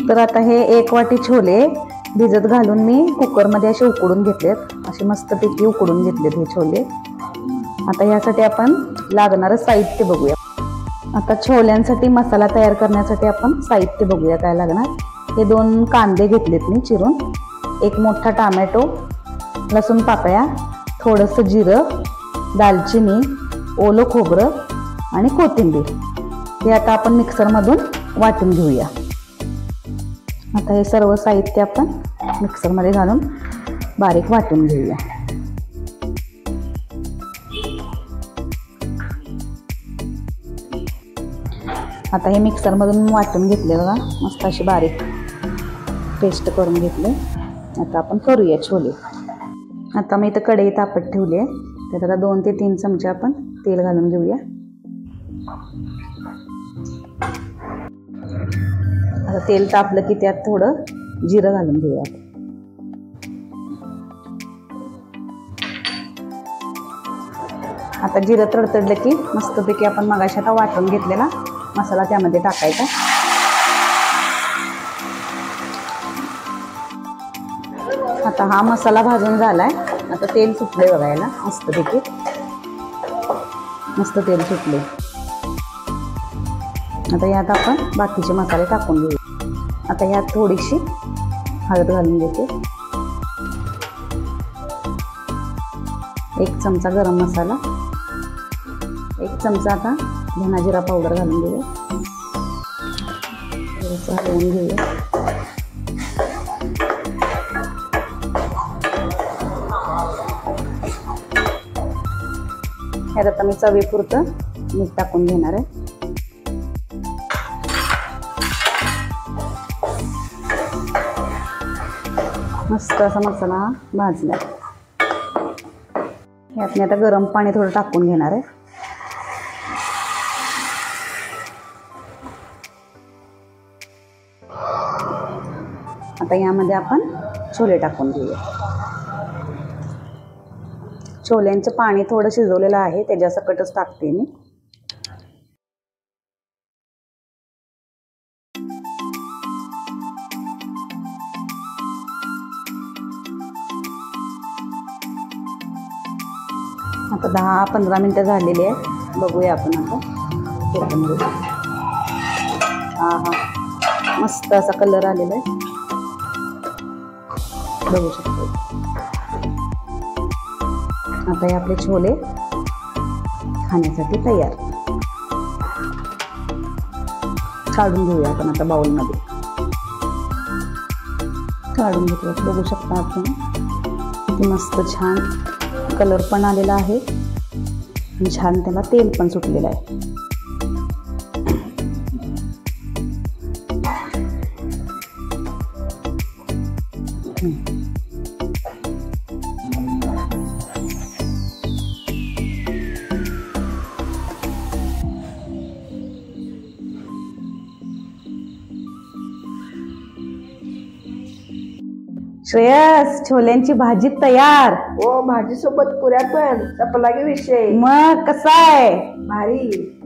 तर आता हे 1 वाटी छोले भिजत घालून मी कुकरमध्ये असे उकडून घेतलेत, असे मस्तपैकी उकडून घेतलेत हे छोले। आता यासाठी आपण लागणारं साहित्य बघूया। आता छोल्यांसाठी मसाला तयार करण्यासाठी आपण साहित्य बघूया काय लागणार। हे 2 कांदे घेतलेत मी चिरून, 1 मोठा टोमॅटो, लसूण पाकळ्या, थोडंसं जिरं, दालचिनी, ओलं खोबरं आणि कोथिंबीर। हे आता आपण मिक्सरमधून वाटून घेऊया। आता हे सर्व साहित्य आपण मिक्सरमध्ये घालून बारीक वाटून घेऊया। आता हे मिक्सरमधून वाटून घेतले बघा, मस्त अशी बारीक पेस्ट करून घेतले। आता आपण करूया छोले। आता मी इथं कढई तापत ठेवली आहे, त्यात आता 2 ते 3 चमचे आपण तेल घालून घेऊया। आता तेल तापलं की त्यात थोडं जिरं घालून घेऊया। आता जिरं तडतडलं की मस्तपैकी आपण मगाशी आता वाटून घेतलेला मसाला त्यामध्ये टाकायचा। आता हा मसाला भाजून झालाय, आता तेल सुटले बघायला मस्तपैकी, मस्त तेल सुटले। आता यात आपण बाकीचे मसाले टाकून घेऊ। आता यात थोडीशी हळद घालून घेते, 1 चमचा गरम मसाला, 1 चमचा आता धना जिरा पावडर घालून घेऊया, थोडंसं हलवून घेऊया। यात आता मी चवीपुरतं मीठ टाकून घेणार आहे। मस्त असा मसाला भाजला। यात मी आता गरम पाणी थोडं टाकून घेणार आहे। आता यामध्ये आपण छोले टाकून घेऊया। छोल्यांचं पाणी थोडं शिजवलेलं आहे, त्याच्यासकटच टाकते मी। आता 10-15 मिनिटं झालेली आहेत, बघूया आपण आता कोथिंबीर। हा मस्त असा कलर आलेला आहे, बघू शकतो। आता हे आपले छोले खाण्यासाठी तयार। काढून घेऊया आपण आता बाउलमध्ये, काढून घेतलं बघू शकता आपण, किती मस्त छान कलर पण आलेला आहे आणि छान त्याला तेल पण सुटलेलं आहे। श्रेयस, छोल्यांची भाजी तयार। हो, भाजी सोबत पुऱ्या पण, चपला की विषय। मग कसा आहे? भारी।